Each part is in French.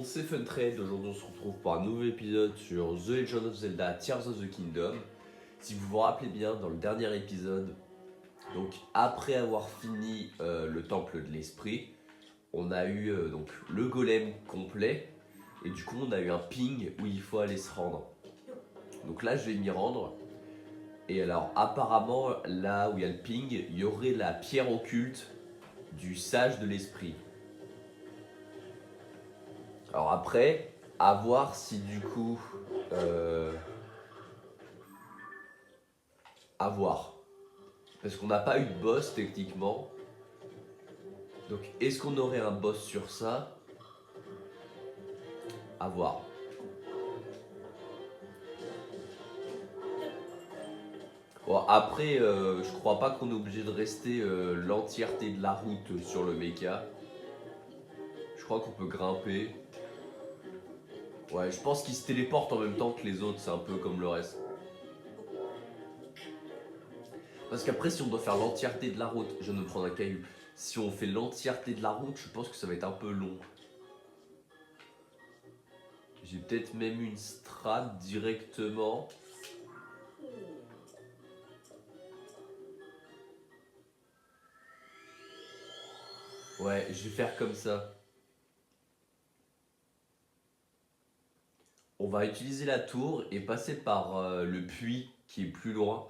monde, c'est Funtrade. Aujourd'hui, on se retrouve pour un nouvel épisode sur The Legend of Zelda Tears of the Kingdom. Si vous vous rappelez bien, dans le dernier épisode, donc après avoir fini le temple de l'esprit, on a eu donc le golem complet et du coup, on a eu un ping où il faut aller se rendre. Donc là, je vais m'y rendre. Et alors, apparemment, là où il y a le ping, il y aurait la pierre occulte du sage de l'esprit. Alors après, à voir si du coup... à voir. Parce qu'on n'a pas eu de boss techniquement. Donc est-ce qu'on aurait un boss sur ça? À voir. Bon, après, je crois pas qu'on est obligé de rester l'entièreté de la route sur le mecha. Je crois qu'on peut grimper. Ouais, je pense qu'il se téléporte en même temps que les autres, c'est un peu comme le reste. Parce qu'après, si on doit faire l'entièreté de la route, je viens de prendre un caillou. Si on fait l'entièreté de la route, je pense que ça va être un peu long. J'ai peut-être même une strat directement. Ouais, je vais faire comme ça. On va utiliser la tour et passer par le puits qui est plus loin.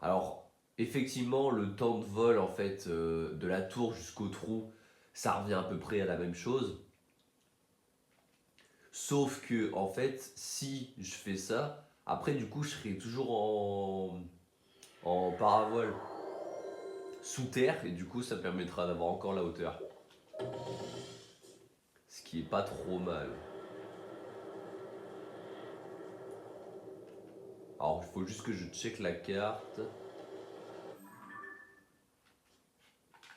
Alors, effectivement, le temps de vol en fait de la tour jusqu'au trou, ça revient à peu près à la même chose. Sauf que, en fait, si je fais ça, après, du coup, je serai toujours en paravol sous terre et du coup, ça permettra d'avoir encore la hauteur. Ce qui est pas trop mal. Alors, il faut juste que je check la carte.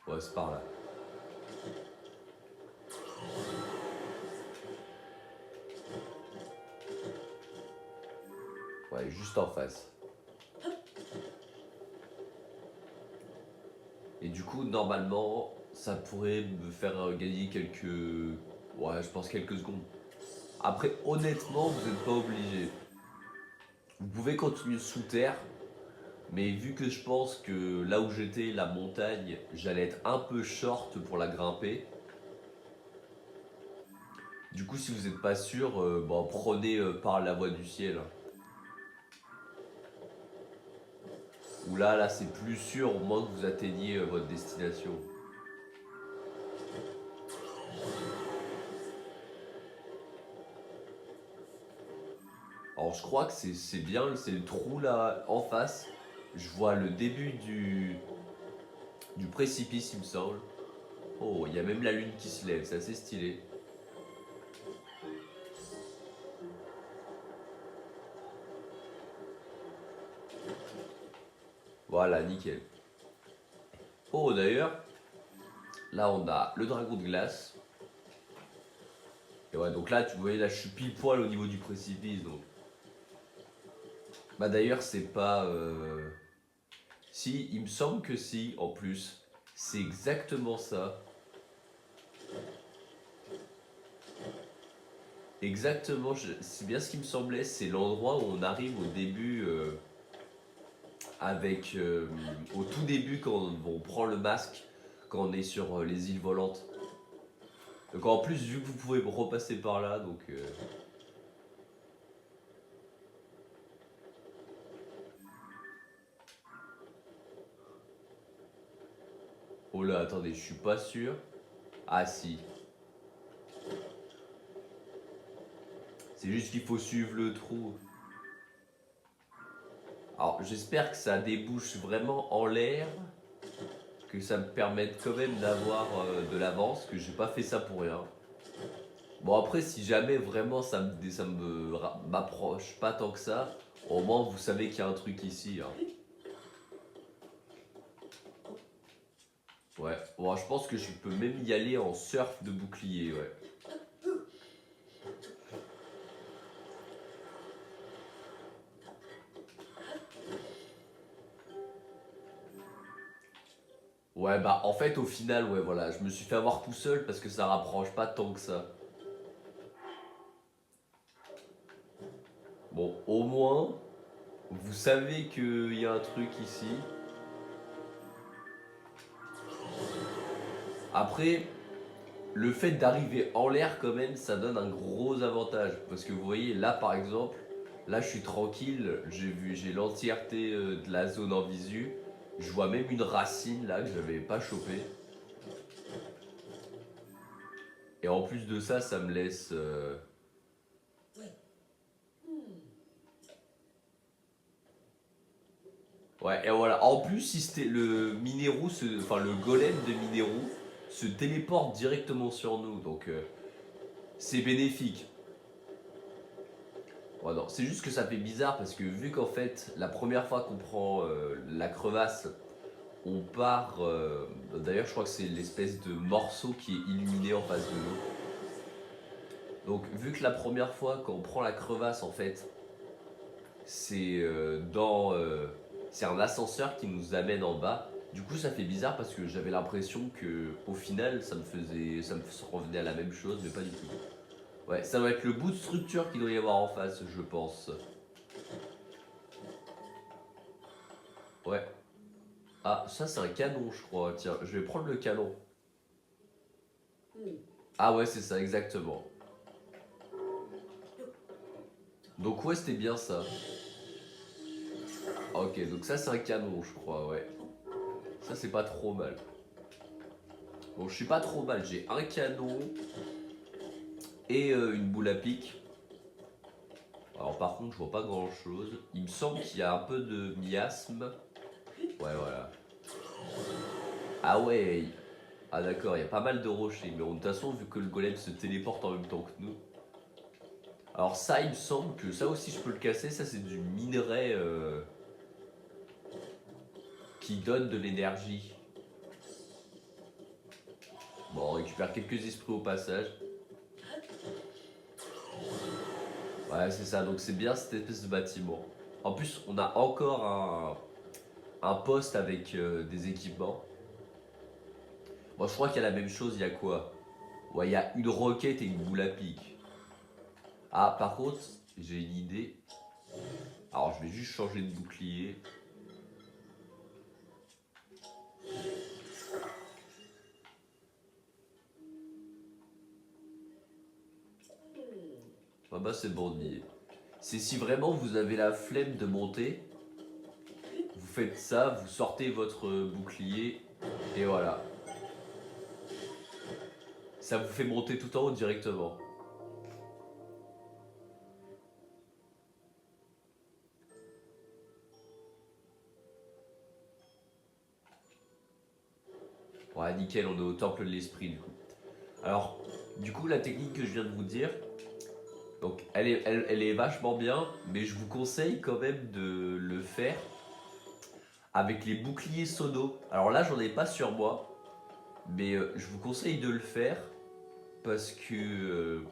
Ouais, c'est par là. Ouais, juste en face. Et du coup, normalement, ça pourrait me faire gagner quelques... Ouais, je pense quelques secondes. Après, honnêtement, vous n'êtes pas obligé. Vous pouvez continuer sous terre, mais vu que je pense que là où j'étais, la montagne, j'allais être un peu short pour la grimper. Du coup, si vous n'êtes pas sûr, bon, prenez par la voie du ciel. Ou là, c'est plus sûr au moins que vous atteigniez votre destination. Alors je crois que c'est bien, c'est le trou là en face. Je vois le début du précipice, il me semble. Oh, il y a même la lune qui se lève, c'est assez stylé. Voilà, nickel. Oh, d'ailleurs, là on a le dragon de glace. Et ouais, donc là, tu voyais, là je suis pile poil au niveau du précipice. Donc. Bah d'ailleurs, c'est pas... Si, il me semble que si, en plus. C'est exactement ça. Exactement, c'est bien ce qui me semblait. C'est l'endroit où on arrive au début... avec au tout début quand on prend le masque, quand on est sur les îles volantes. Donc en plus, vu que vous pouvez repasser par là, donc... Oh là, attendez, je suis pas sûr. Ah si. C'est juste qu'il faut suivre le trou. Alors j'espère que ça débouche vraiment en l'air, que ça me permette quand même d'avoir de l'avance, que j'ai pas fait ça pour rien. Bon après, si jamais vraiment m'approche pas tant que ça, au moins vous savez qu'il y a un truc ici. Hein. Ouais, bon, je pense que je peux même y aller en surf de bouclier, ouais. Ouais, bah en fait, au final, ouais, voilà, je me suis fait avoir tout seul parce que ça rapproche pas tant que ça. au moins, vous savez qu'il y a un truc ici. Après, le fait d'arriver en l'air quand même, ça donne un gros avantage. Parce que vous voyez, là par exemple, là je suis tranquille, j'ai l'entièreté de la zone en visu. Je vois même une racine là que j'avais pas chopée. Et en plus de ça, ça me laisse... Ouais, et voilà. En plus, si c'était le Mineru, enfin le golem de Mineru, se téléporte directement sur nous. Donc c'est bénéfique. Ouais, non, c'est juste que ça fait bizarre parce que vu qu'en fait, la première fois qu'on prend la crevasse, on part. D'ailleurs, je crois que c'est l'espèce de morceau qui est illuminé en face de nous. Donc, vu que la première fois qu'on prend la crevasse, en fait, c'est c'est un ascenseur qui nous amène en bas. Du coup, ça fait bizarre parce que j'avais l'impression que, au final, ça me revenait à la même chose, mais pas du tout. Ouais, ça doit être le bout de structure qu'il doit y avoir en face, je pense. Ouais. Ah, ça c'est un canon, je crois. Tiens, je vais prendre le canon. Ah ouais, c'est ça, exactement. Donc ouais, c'était bien ça. Ok, donc ça c'est un canon, je crois, ouais. Ça c'est pas trop mal. Bon, je suis pas trop mal. J'ai un canon et une boule à pic. Alors par contre, je vois pas grand chose. Il me semble qu'il y a un peu de miasme. Ouais, voilà. Ah ouais. Ah d'accord, il y a pas mal de rochers. Mais de toute façon, vu que le golem se téléporte en même temps que nous. Alors ça, il me semble que ça aussi je peux le casser. Ça c'est du minerai qui donne de l'énergie. Bon, on récupère quelques esprits au passage. Ouais, c'est ça. Donc c'est bien cette espèce de bâtiment. En plus, on a encore un poste avec des équipements. Moi, je crois qu'il y a la même chose. Il y a quoi? Ouais, il y a une roquette et une boule à pic. Ah, par contre, j'ai une idée. Alors, je vais juste changer de bouclier. Ah bah, c'est bon de nier. C'est si vraiment vous avez la flemme de monter, vous faites ça, vous sortez votre bouclier et voilà. Ça vous fait monter tout en haut directement. Ouais, nickel, on est au temple de l'esprit du coup. Alors, du coup, la technique que je viens de vous dire, donc elle est vachement bien, mais je vous conseille quand même de le faire avec les boucliers sonos. Alors là, j'en ai pas sur moi, mais je vous conseille de le faire parce que.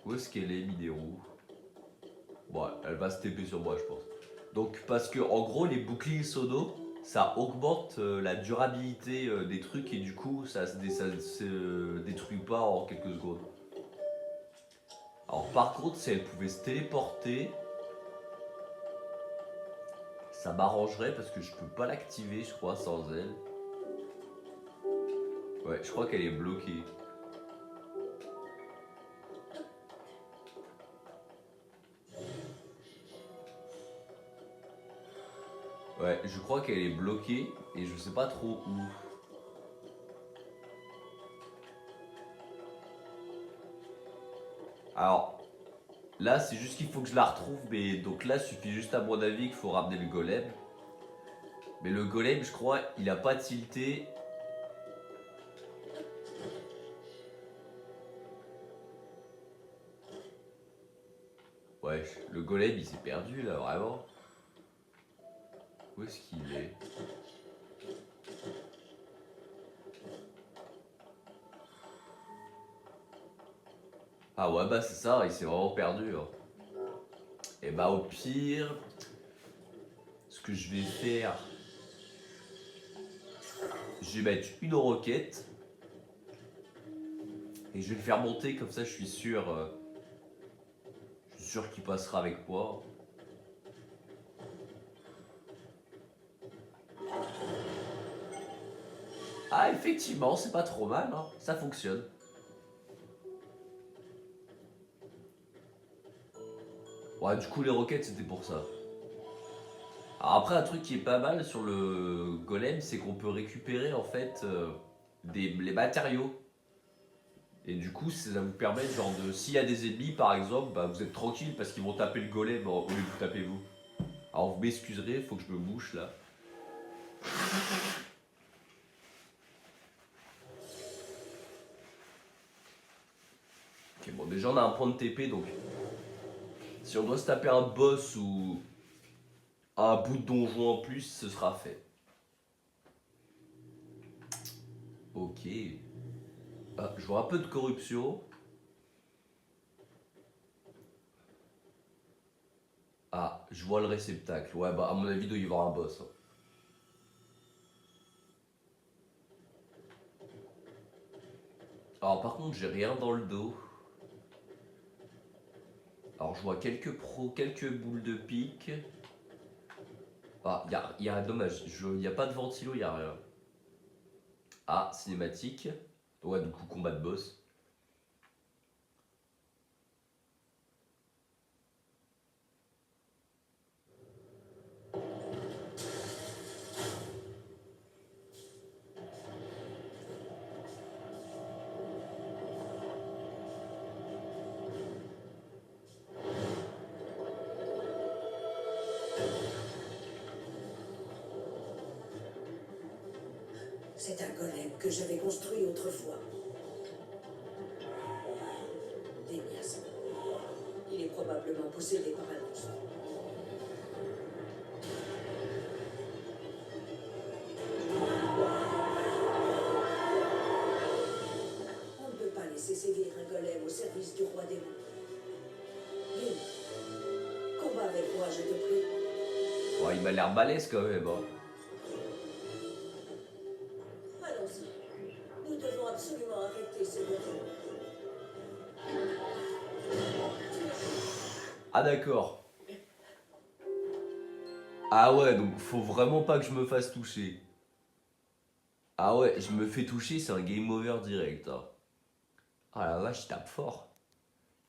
Où est-ce qu'elle est, Mineru? Bon, elle va se TP sur moi, je pense. Donc, parce que en gros, les boucliers sonos, ça augmente la durabilité des trucs et du coup, ça se détruit pas en quelques secondes. Alors, par contre, si elle pouvait se téléporter, ça m'arrangerait parce que je peux pas l'activer, je crois, sans elle. Ouais, je crois qu'elle est bloquée. Ouais, je crois qu'elle est bloquée et je sais pas trop où. Alors, là, c'est juste qu'il faut que je la retrouve, mais donc là, il suffit juste à mon avis qu'il faut ramener le golem. Mais le golem, je crois, il a pas tilté. Ouais, le golem, il s'est perdu là, vraiment. Où est-ce qu'il est? Ah ouais, bah c'est ça, il s'est vraiment perdu, hein. Et bah au pire, ce que je vais faire, je vais mettre une roquette et je vais le faire monter comme ça, je suis sûr sûr qu'il passera avec moi. Ah, effectivement, c'est pas trop mal, hein. Ça fonctionne. Ouais, du coup, les roquettes, c'était pour ça. Alors après, un truc qui est pas mal sur le golem, c'est qu'on peut récupérer en fait les matériaux. Et du coup, ça vous permet genre de... S'il y a des ennemis par exemple, bah, vous êtes tranquille parce qu'ils vont taper le golem au lieu de vous taper vous. Alors vous m'excuserez, faut que je me bouche là. Ok, bon, déjà on a un point de TP donc si on doit se taper un boss ou un bout de donjon en plus, ce sera fait. Ok. Ah, je vois un peu de corruption. Ah, je vois le réceptacle. Ouais, bah à mon avis, il doit y avoir un boss, hein. Alors par contre, j'ai rien dans le dos. Alors je vois quelques boules de pique. Ah, y a dommage, il n'y a pas de ventilo, il n'y a rien. Ah, cinématique. Ouais, du coup, combat de boss. C'est un golem que j'avais construit autrefois. Des miasmes. Il est probablement possédé par un monstre. On ne peut pas laisser sévir un golem au service du roi démon. Viens, combat avec moi, je te prie. Ouais, il m'a l'air balèze quand même, hein. Allons-y. Nous devons absolument arrêter ce golem. Ah d'accord. Ah ouais, donc faut vraiment pas que je me fasse toucher. Ah ouais, je me fais toucher, c'est un game over direct, hein. Ah la vache, il tape fort.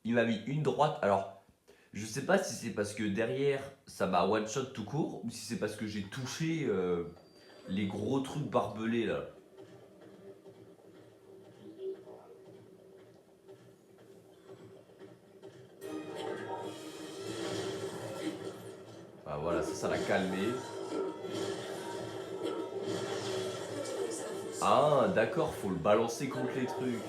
Il m'a mis une droite. Alors, je sais pas si c'est parce que derrière, ça m'a one shot tout court, ou si c'est parce que j'ai touché les gros trucs barbelés là. Ah voilà, ça l'a calmé. Ah d'accord, faut le balancer contre les trucs.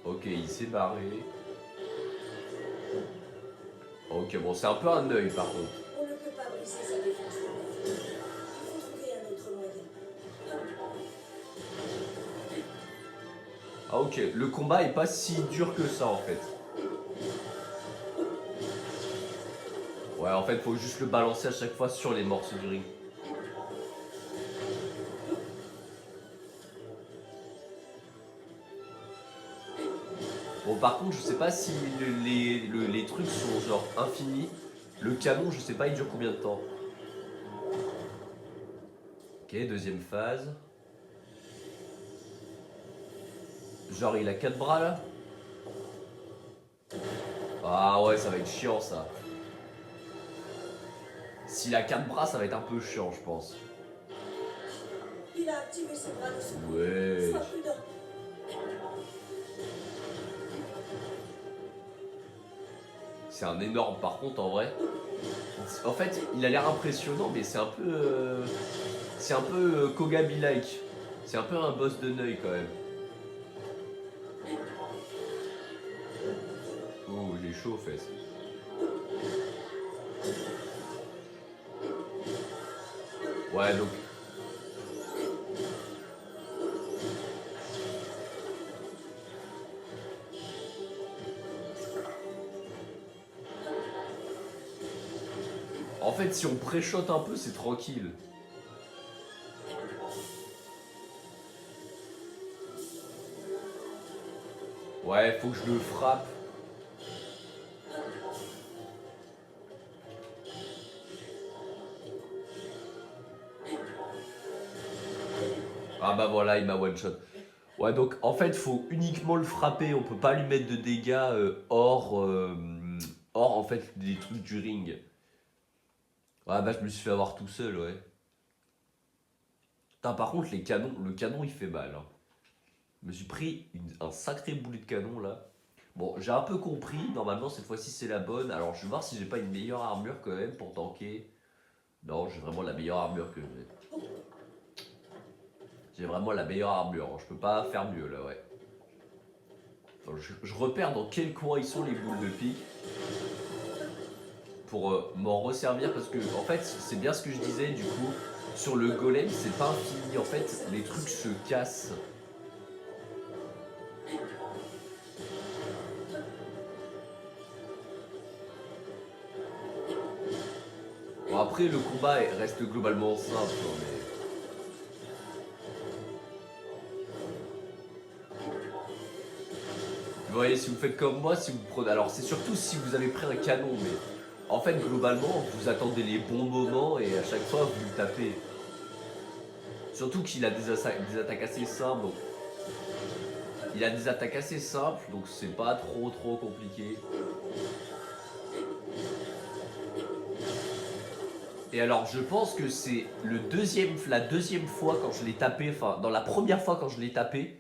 Ok, il s'est barré. Ok, bon, c'est un peu un œil par contre. On ne peut pas briser sa défense. Il faut trouver un autre moyen. Ah ok, le combat est pas si dur que ça en fait. Ouais, en fait, faut juste le balancer à chaque fois sur les morceaux du ring. Bon, par contre, je sais pas si les trucs sont genre infinis. Le canon, je sais pas, il dure combien de temps. Ok, deuxième phase. Genre, il a 4 bras là. Ah ouais, ça va être chiant ça. S'il a 4 bras, ça va être un peu chiant, je pense. Il a activé ses bras de secours. Ouais. Sois prudent. C'est un énorme, par contre, en vrai. En fait, il a l'air impressionnant, mais c'est un peu. C'est un peu Kogabi-like. C'est un peu un boss de Neuil quand même. Oh, j'ai chaud aux fesses. Ouais, donc. En fait, si on préchote un peu, c'est tranquille. Ouais, faut que je le frappe. Ah bah voilà, il m'a one shot. Ouais, donc en fait, faut uniquement le frapper. On peut pas lui mettre de dégâts hors en fait des trucs du ring. Ouais, bah je me suis fait avoir tout seul, ouais. Putain, par contre, les canons, le canon il fait mal, hein. Je me suis pris un sacré boulet de canon là. Bon, j'ai un peu compris. Normalement, cette fois-ci, c'est la bonne. Alors, je vais voir si j'ai pas une meilleure armure quand même pour tanker. Non, j'ai vraiment la meilleure armure que j'ai. J'ai vraiment la meilleure armure, hein. Je peux pas faire mieux là, ouais. Attends, je repère dans quel coin ils sont les boules de pique pour m'en resservir parce que en fait c'est bien ce que je disais du coup sur le golem c'est pas infini en fait les trucs se cassent. Bon après le combat reste globalement simple hein, mais vous voyez si vous faites comme moi si vous prenez alors c'est surtout si vous avez pris un canon mais en fait globalement vous attendez les bons moments et à chaque fois vous le tapez. Surtout qu'il a des attaques assez simples donc il a des attaques assez simples donc c'est pas trop compliqué. Et alors je pense que c'est la deuxième fois quand je l'ai tapé, enfin dans la première fois quand je l'ai tapé,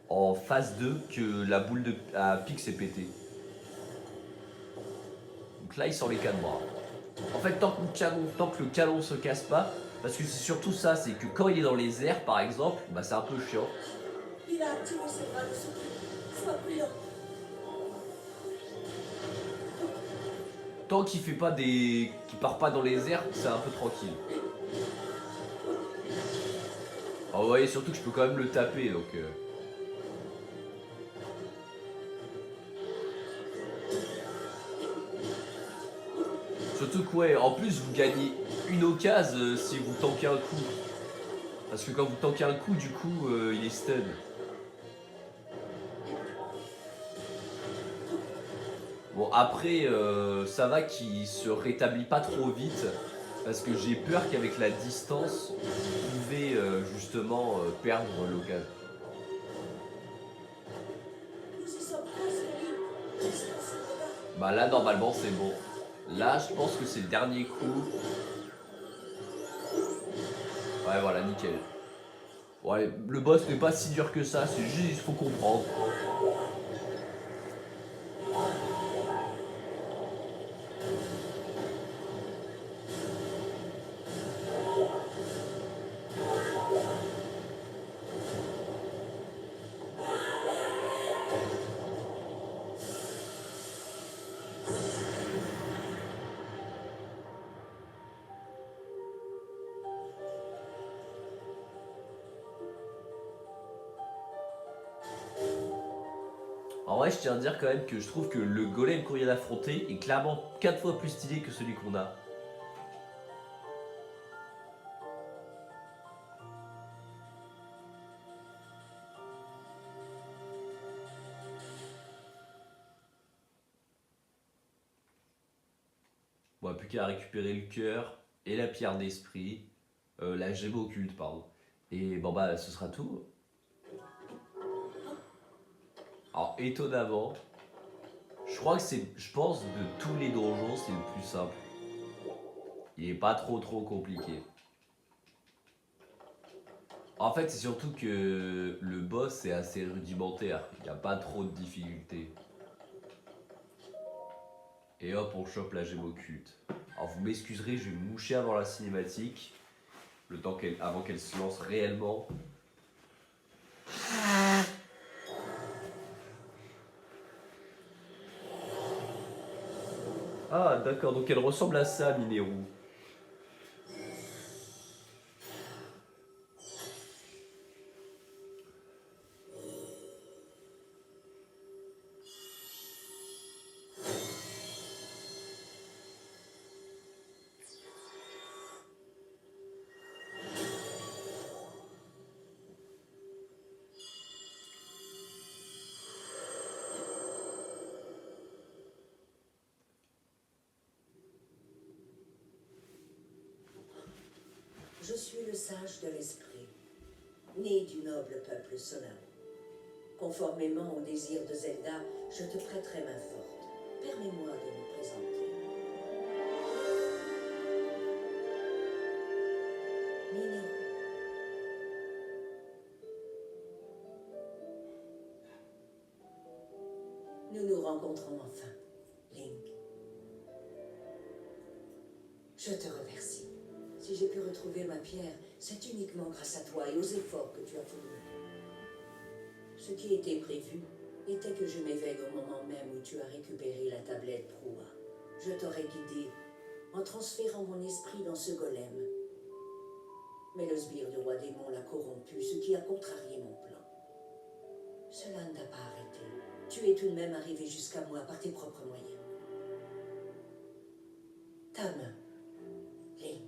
en phase 2, que la boule à pique s'est pétée. Donc là il sort les 4 bras. En fait tant que le canon se casse pas, parce que c'est surtout ça, c'est que quand il est dans les airs par exemple, bah c'est un peu chiant. Il a activé ses bras de secours. Sois prudent. Tant qu'il fait pas des. Qu'il part pas dans les airs, c'est un peu tranquille. Alors vous voyez surtout que je peux quand même le taper donc. Surtout que ouais, en plus vous gagnez une occasion si vous tankez un coup. Parce que quand vous tankez un coup, du coup, il est stun. Bon après, ça va qu'il se rétablit pas trop vite. Parce que j'ai peur qu'avec la distance, vous pouvez justement perdre l'occasion. Nous y sommes presque, oui. Distance le combat. Bah là normalement c'est bon. Là je pense que c'est le dernier coup. Ouais voilà nickel. Ouais le boss n'est pas si dur que ça, c'est juste il faut comprendre. En vrai je tiens à dire quand même que je trouve que le golem qu'on vient d'affronter est clairement 4 fois plus stylé que celui qu'on a. Bon, plus qu'à récupérer le cœur et la pierre d'esprit, la gemme occulte, pardon. Et bon bah ce sera tout. Alors étonnamment, je crois que je pense de tous les donjons c'est le plus simple. Il est pas trop compliqué. En fait c'est surtout que le boss est assez rudimentaire, il n'y a pas trop de difficultés. Et hop on chope la gemme occulte. Alors vous m'excuserez, je vais me moucher avant la cinématique, le temps avant qu'elle se lance réellement. Ah d'accord, donc elle ressemble à ça, Mineru. suis le sage de l'esprit, né du noble peuple Sonao. Conformément au désir de Zelda, je te prêterai main forte. Permets-moi de me présenter. Mineru. Nous nous rencontrons enfin, Link. Je te remercie. Si j'ai pu retrouver ma pierre, c'est uniquement grâce à toi et aux efforts que tu as fournis. Ce qui était prévu était que je m'éveille au moment même où tu as récupéré la tablette Proua. Je t'aurais guidé en transférant mon esprit dans ce golem. Mais le sbire du roi démon l'a corrompu, ce qui a contrarié mon plan. Cela ne t'a pas arrêté. Tu es tout de même arrivé jusqu'à moi par tes propres moyens. Ta main, Link.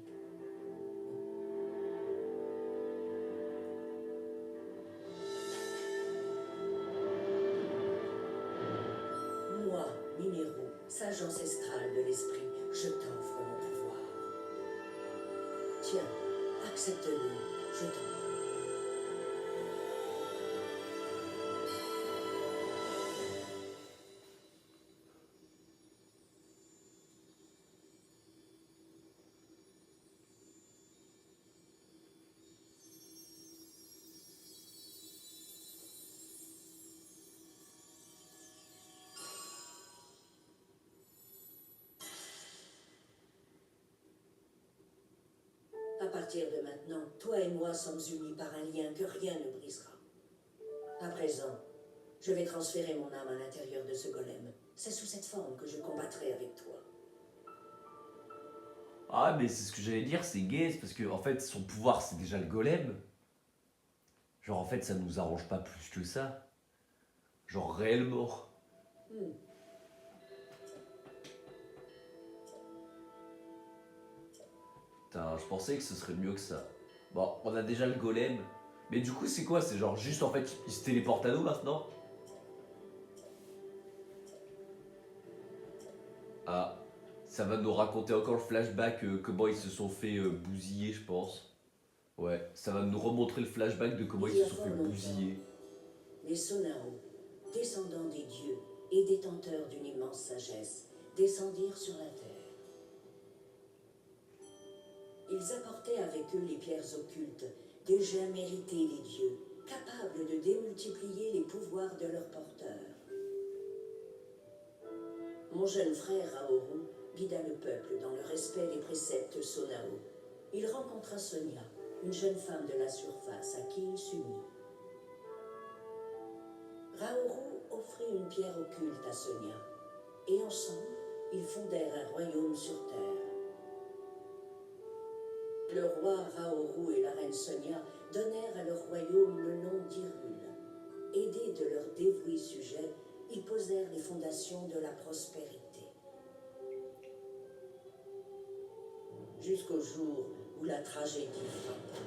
Moi, Mineru, sage ancestral de l'esprit, je t'offre mon pouvoir. Tiens, accepte-le, je t'en prie. À partir de maintenant, toi et moi sommes unis par un lien que rien ne brisera. À présent, je vais transférer mon âme à l'intérieur de ce golem. C'est sous cette forme que je combattrai avec toi. Ah, mais c'est ce que j'allais dire, c'est gay, c'est parce que en fait, son pouvoir, c'est déjà le golem. Genre, en fait, ça nous arrange pas plus que ça. Genre, réellement. Hmm. Putain, je pensais que ce serait mieux que ça. Bon, on a déjà le golem. Mais du coup, c'est quoi? C'est genre juste en fait, il se téléporte à nous maintenant? Ah, ça va nous raconter encore le flashback, comment ils se sont fait bousiller, je pense. Ouais, ça va nous remontrer le flashback de comment Il ils y se a sont fort fait longtemps, bousiller. les Sonao, descendants des dieux et détenteurs d'une immense sagesse, descendirent sur la terre. Ils apportaient avec eux les pierres occultes, déjà méritées des dieux, capables de démultiplier les pouvoirs de leurs porteurs. Mon jeune frère Raoru guida le peuple dans le respect des préceptes Sonao. Il rencontra Sonia, une jeune femme de la surface à qui il s'unit. Raoru offrit une pierre occulte à Sonia, et ensemble, ils fondèrent un royaume sur terre. Le roi Raoru et la reine Sonia donnèrent à leur royaume le nom d'Hyrule. Aidés de leurs dévoués sujets, ils posèrent les fondations de la prospérité. Jusqu'au jour où la tragédie frappa.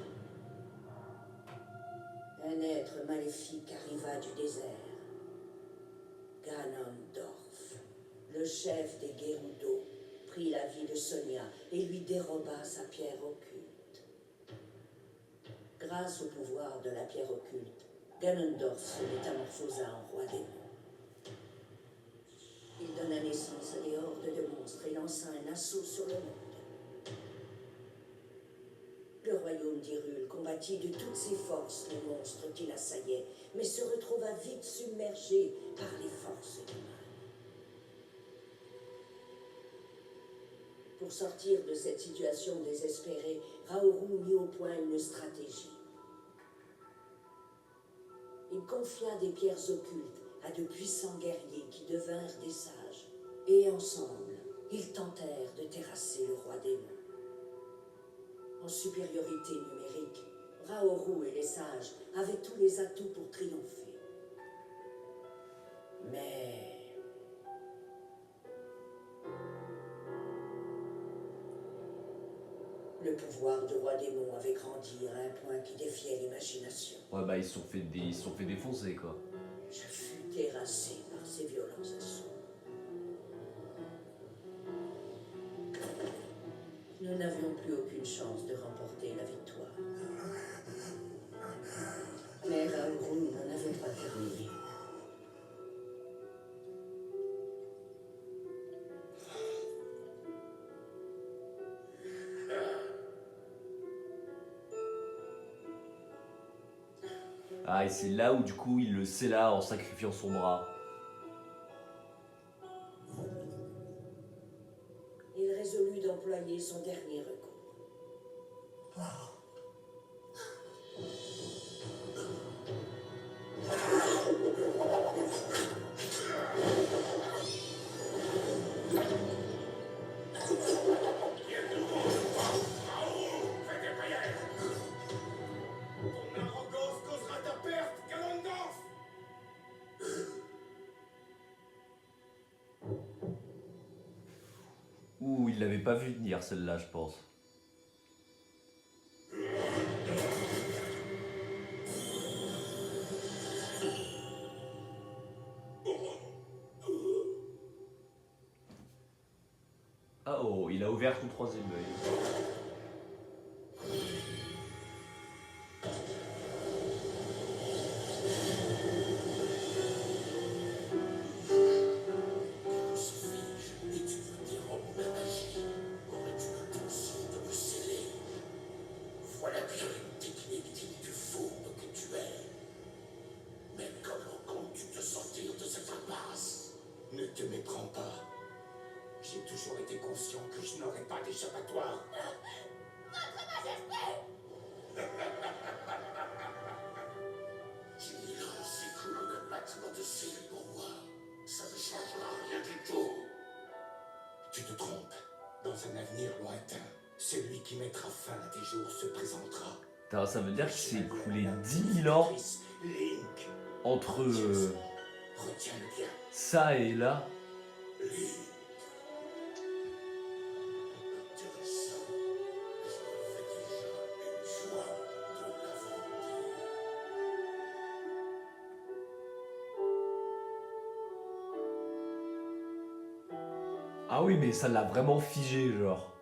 Un être maléfique arriva du désert. Ganondorf, le chef des Gerudo, prit la vie de Sonia et lui déroba sa pierre occulte. Grâce au pouvoir de la pierre occulte, Ganondorf se métamorphosa en roi démon. Il donna naissance à des hordes de monstres et lança un assaut sur le monde. Le royaume d'Hyrule combattit de toutes ses forces les monstres qui l'assaillaient, mais se retrouva vite submergé par les forces du mal. Pour sortir de cette situation désespérée, Raoru mit au point une stratégie. Il confia des pierres occultes à de puissants guerriers qui devinrent des sages. Et ensemble, ils tentèrent de terrasser le roi démon. En supériorité numérique, Raoru et les sages avaient tous les atouts pour triompher. Mais le pouvoir du roi démon avait grandi à un point qui défiait l'imagination. Ouais, bah, ils se sont fait défoncer, quoi. Je fus terrassé par ces violents assauts. Nous n'avions plus aucune chance de remporter la victoire. Mais Raoul n'en avait pas terminé. Ah, et c'est là où du coup il le scella en sacrifiant son bras. Il résolut d'employer son dernier recours. Ouh, il l'avait pas vu venir celle-là, je pense. Ah oh, il a ouvert son troisième œil. Voilà bien une technique digne du fourbe que tu es. Mais comment comptes-tu te sortir de cette impasse? Ne te méprends pas. J'ai toujours été conscient que je n'aurais pas d'échappatoire. Votre Majesté! 10 000 ans s'écoulent le battement de cils pour moi. Ça ne changera rien du tout. Tu te trompes. Dans un avenir lointain, celui qui mettra fin à tes jours se présentera. Putain, ça veut dire qu'il s'est écoulé 10 000 ans Link, entre retiens-le bien. ça et là. Link. Intéressant. Je me fais déjà une joie de l'aventure. Ah oui, mais ça l'a vraiment figé, genre.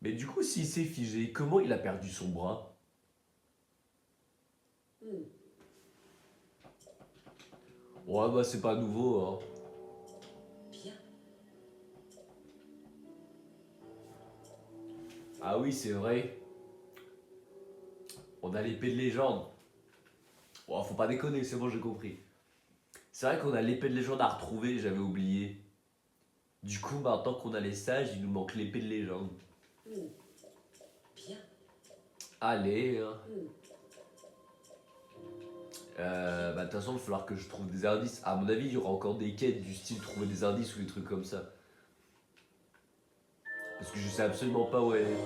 Mais du coup, s'il s'est figé, comment il a perdu son bras? Ouais, bah c'est pas nouveau, hein. Bien. Ah oui, c'est vrai. On a l'épée de légende. Oh, faut pas déconner, c'est bon, j'ai compris. C'est vrai qu'on a l'épée de légende à retrouver, j'avais oublié. Du coup, maintenant qu'on a les sages, il nous manque l'épée de légende. Bien. Allez, hein. Bah de toute façon, il va falloir que je trouve des indices. À mon avis, il y aura encore des quêtes du style trouver des indices ou des trucs comme ça. Parce que je sais absolument pas où elle est.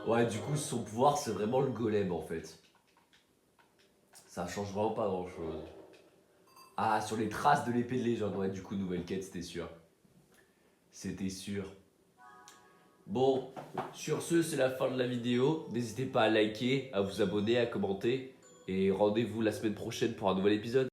Ouais, du coup, son pouvoir, c'est vraiment le golem en fait. Ça change vraiment pas grand chose. Ah, sur les traces de l'épée de légende. Ouais, du coup, nouvelle quête, c'était sûr. C'était sûr. Bon, sur ce, c'est la fin de la vidéo. N'hésitez pas à liker, à vous abonner, à commenter. Et rendez-vous la semaine prochaine pour un nouvel épisode.